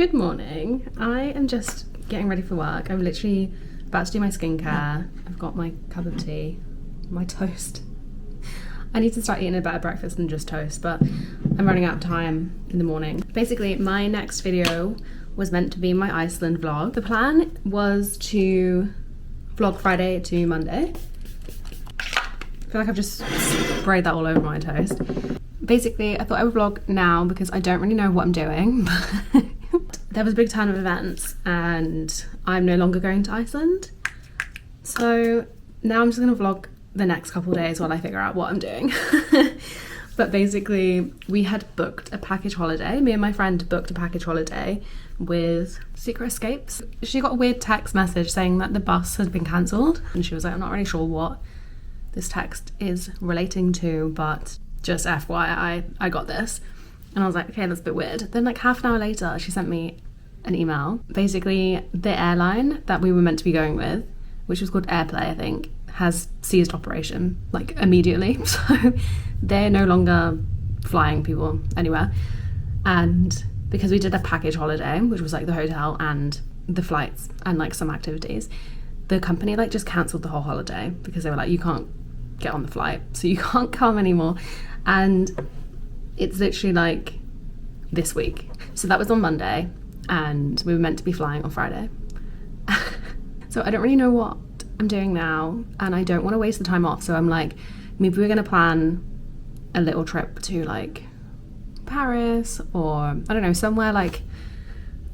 Good morning. I am just getting ready for work. I'm literally about to do my skincare. I've got my cup of tea, my toast. I need to start eating a better breakfast than just toast, but I'm running out of time in the morning. Basically, my next video was meant to be my Iceland vlog. The plan was to vlog Friday to Monday. I feel like I've just sprayed that all over my toast. Basically, I thought I would vlog now because I don't really know what I'm doing. There was a big ton of events and I'm no longer going to Iceland. So now I'm just gonna vlog the next couple of days while I figure out what I'm doing. But basically, we had booked a package holiday. Me and my friend booked a package holiday with Secret Escapes. She got a weird text message saying that the bus had been cancelled. And she was like, I'm not really sure what this text is relating to, but just FYI, I got this. And I was like, okay, that's a bit weird. Then like half an hour later, she sent me an email. Basically, the airline that we were meant to be going with, which was called Airplay, I think, has ceased operation like immediately. So they're no longer flying people anywhere. And because we did a package holiday, which was like the hotel and the flights and like some activities, the company like just cancelled the whole holiday because they were like, you can't get on the flight, so you can't come anymore. And it's literally like this week. So that was on Monday and we were meant to be flying on Friday. So I don't really know what I'm doing now and I don't want to waste the time off. So I'm like, maybe we're going to plan a little trip to like Paris or I don't know, somewhere like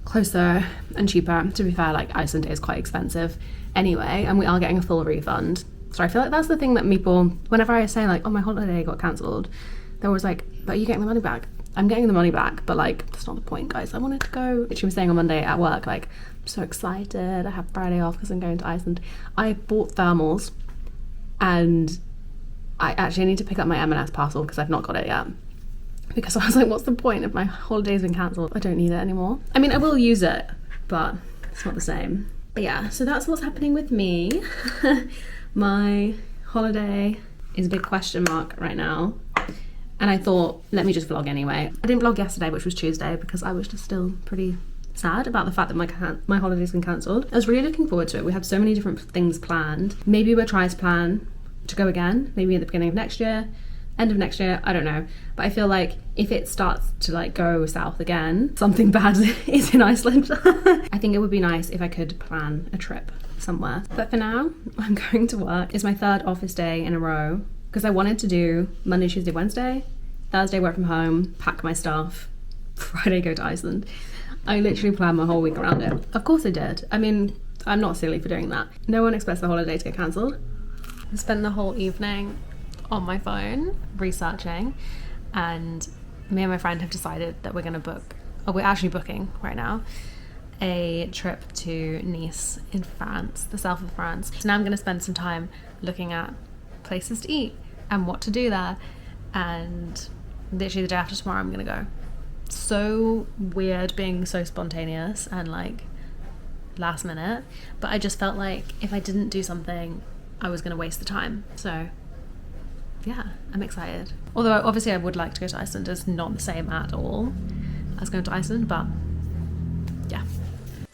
closer and cheaper. To be fair, like Iceland is quite expensive anyway and we are getting a full refund. So I feel like that's the thing that people, whenever I say like, oh, my holiday got cancelled, they're always like, but are you getting the money back? I'm getting the money back, but like, that's not the point, guys. I wanted to go. She was saying on Monday at work, like, I'm so excited. I have Friday off because I'm going to Iceland. I bought thermals and I actually need to pick up my M&S parcel because I've not got it yet. Because I was like, what's the point if my holiday's been cancelled? I don't need it anymore. I mean, I will use it, but it's not the same. But yeah, so that's what's happening with me. My holiday is a big question mark right now. And I thought, let me just vlog anyway. I didn't vlog yesterday, which was Tuesday, because I was just still pretty sad about the fact that my holiday's been cancelled. I was really looking forward to it. We had so many different things planned. Maybe we'll try to plan to go again, maybe at the beginning of next year, end of next year, I don't know. But I feel like if it starts to like go south again, something bad is in Iceland. I think it would be nice if I could plan a trip somewhere. But for now, I'm going to work. It's my third office day in a row because I wanted to do Monday, Tuesday, Wednesday, Thursday work from home, pack my stuff, Friday go to Iceland. I literally planned my whole week around it. Of course I did. I mean, I'm not silly for doing that. No one expects the holiday to get cancelled. I spent the whole evening on my phone researching and me and my friend have decided that we're going to book, or we're actually booking right now, a trip to Nice in France, the south of France. So now I'm going to spend some time looking at places to eat and what to do there, and literally the day after tomorrow I'm going to go. So weird being so spontaneous and like last minute, but I just felt like if I didn't do something I was going to waste the time. So yeah, I'm excited. Although obviously I would like to go to Iceland. It's not the same at all as going to Iceland, but yeah.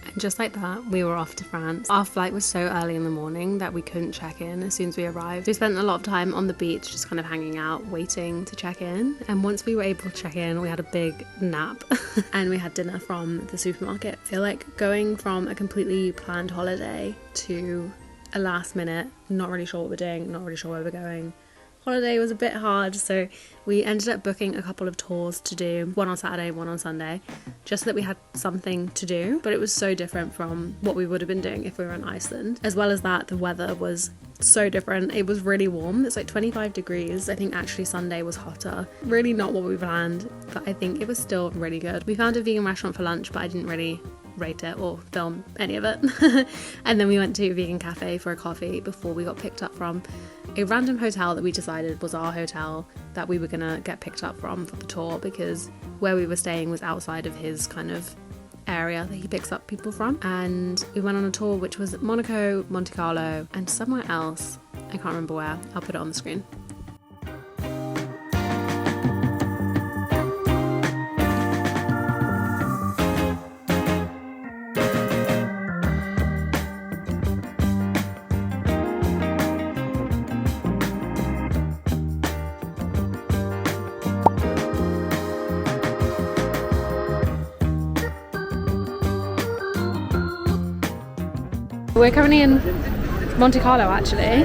And just like that, we were off to France. Our flight was so early in the morning that we couldn't check in as soon as we arrived. We spent a lot of time on the beach just kind of hanging out, waiting to check in. And once we were able to check in, we had a big nap and we had dinner from the supermarket. I feel like going from a completely planned holiday to a last minute, not really sure what we're doing, not really sure where we're going, holiday was a bit hard, so we ended up booking a couple of tours to do, one on Saturday, one on Sunday, just so that we had something to do. But it was so different from what we would have been doing if we were in Iceland. As well as that, the weather was so different. It was really warm. It's like 25 degrees. I think actually Sunday was hotter. Really not what we planned, but I think it was still really good. We found a vegan restaurant for lunch, but I didn't really rate it or film any of it. And then we went to a vegan cafe for a coffee before we got picked up from a random hotel that we decided was our hotel that we were gonna get picked up from for the tour, because where we were staying was outside of his kind of area that he picks up people from. And we went on a tour which was Monaco, Monte Carlo and somewhere else, I can't remember where. I'll put it on the screen. We're currently in Monte Carlo actually,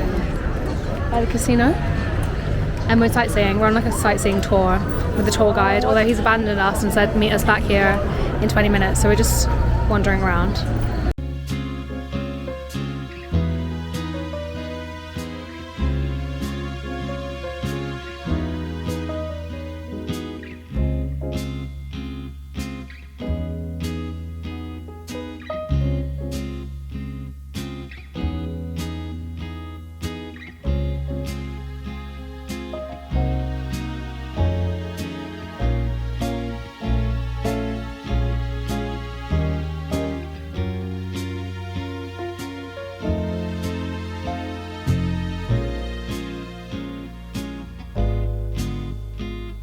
by the casino. And we're sightseeing. We're on like a sightseeing tour with a tour guide, although he's abandoned us and said meet us back here in 20 minutes. So we're just wandering around.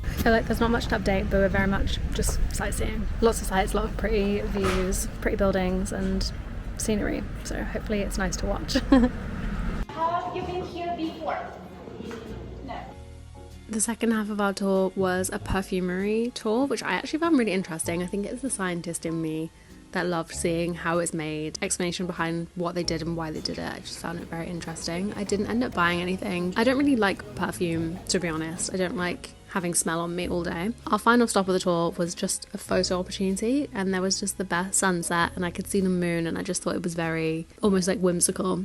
I feel like there's not much to update, but we're very much just sightseeing. Lots of sights, a lot of pretty views, pretty buildings and scenery. So hopefully it's nice to watch. Have you been here before? No. The second half of our tour was a perfumery tour, which I actually found really interesting. I think it's the scientist in me that loved seeing how it's made, explanation behind what they did and why they did it. I just found it very interesting. I didn't end up buying anything. I don't really like perfume, to be honest. I don't like having smell on me all day. Our final stop of the tour was just a photo opportunity, and there was just the best sunset and I could see the moon, and I just thought it was very almost like whimsical.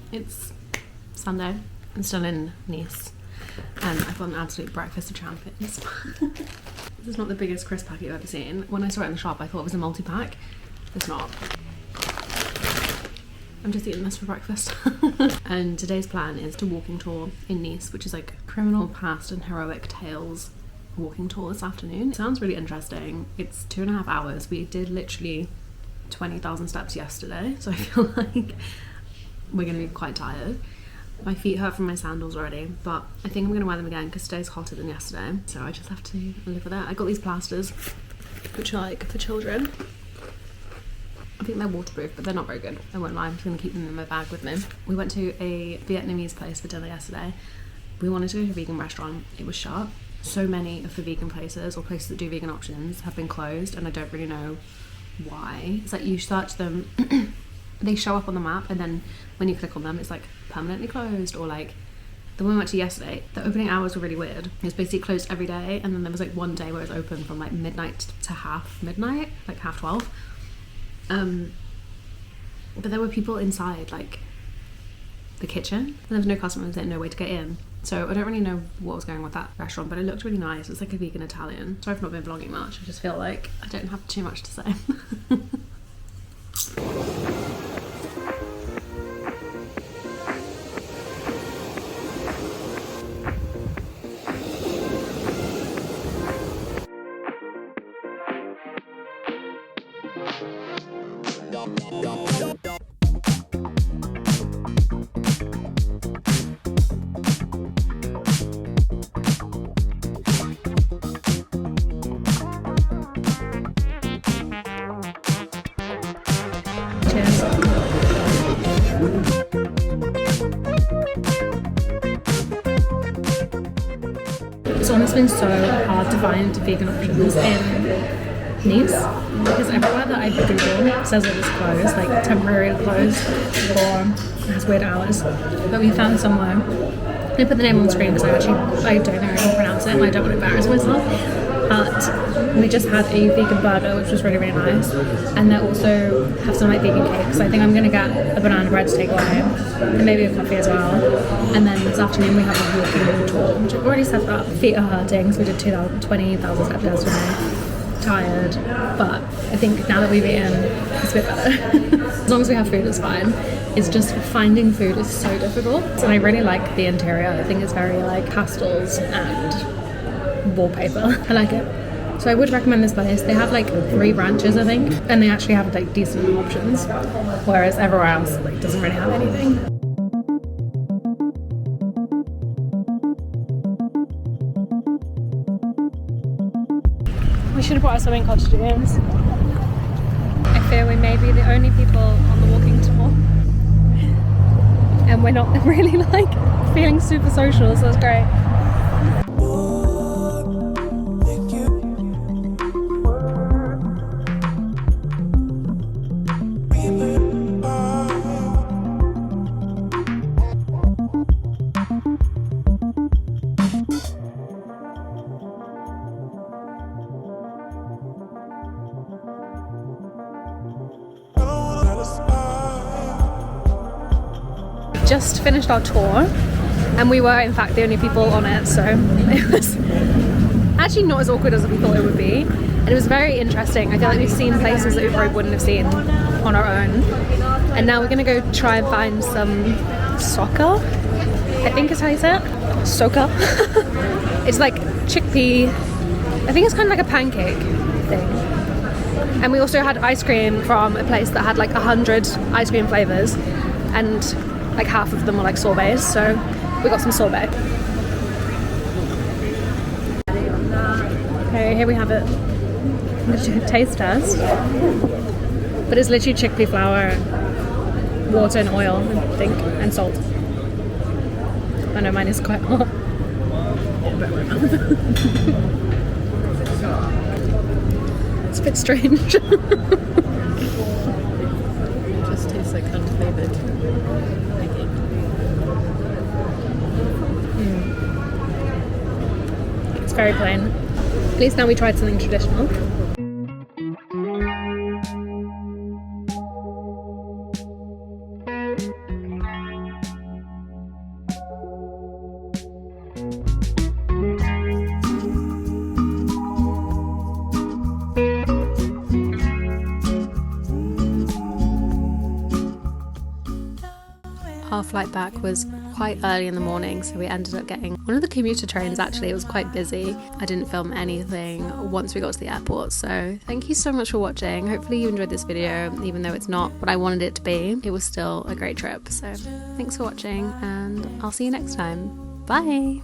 It's Sunday. I'm still in Nice and I've got an absolute breakfast of champions. This is not the biggest crisp packet you've ever seen. When I saw it in the shop I thought it was a multi-pack. It's not. I'm just eating this for breakfast. And today's plan is to walking tour in Nice, which is like criminal past and heroic tales walking tour this afternoon. It sounds really interesting. It's 2.5 hours. We did literally 20,000 steps yesterday, so I feel like we're gonna be quite tired. My feet hurt from my sandals already, but I think I'm gonna wear them again because today's hotter than yesterday, so I just have to live with that. I got these plasters, which are like for children. I think they're waterproof, but they're not very good. I won't lie, I'm just gonna keep them in my bag with me. We went to a Vietnamese place for dinner yesterday. We wanted to go to a vegan restaurant. It was shut. So many of the vegan places or places that do vegan options have been closed, and I don't really know why. It's like you search them, they show up on the map, and then when you click on them it's like permanently closed, or like the one we went to yesterday, the opening hours were really weird. It was basically closed every day, and then there was like one day where it was open from like midnight to half midnight, like 12:30. But there were people inside like the kitchen, and there was no customers and no way to get in. So I don't really know what was going on with that restaurant, but it looked really nice. It's like a vegan Italian. Sorry I've not been vlogging much. I just feel like I don't have too much to say. It's almost been so hard to find vegan options in Nice because everywhere that I Google says it is closed, like temporarily closed or has weird hours. But we found somewhere. I put the name on screen because I don't know how to pronounce it and I don't want to embarrass myself. But we just had a vegan burger, which was really, really nice. And they also have some like vegan cakes. So I think I'm going to get a banana bread to take away and maybe a coffee as well. And then this afternoon we have a walking tour, which I've already set up. Feet are hurting, so we did 20,000 steps yesterday. Tired, but I think now that we've eaten, it's a bit better. As long as we have food, it's fine. It's just finding food is so difficult. And I really like the interior. I think it's very like pastels and wallpaper. I like it. So I would recommend this place. They have like 3 branches, I think, and they actually have like decent options, whereas everywhere else like doesn't really have anything. We should have brought our swimming costumes. I fear we may be the only people on the walking tour. And we're not really like feeling super social, so it's great. Just finished our tour and we were in fact the only people on it, so it was actually not as awkward as we thought it would be, and it was very interesting. I feel like we've seen places that we probably wouldn't have seen on our own, and now we're gonna go try and find some soca, I think is how you say it, soca. It's like chickpea, I think it's kind of like a pancake thing. And we also had ice cream from a place that had like 100 ice cream flavours, and like half of them were like sorbets, so we got some sorbet. Okay, here we have it. I'm gonna do a taste test. But it's literally chickpea flour, water and oil, I think, and salt. I know mine is quite hot. It's a bit strange. It just tastes like unflavored. It's very plain. At least now we tried something traditional. Our flight back was quite early in the morning, so we ended up getting one of the commuter trains. Actually, it was quite busy. I didn't film anything once we got to the airport, so thank you so much for watching. Hopefully you enjoyed this video, even though it's not what I wanted it to be. It was still a great trip, so thanks for watching, and I'll see you next time. Bye!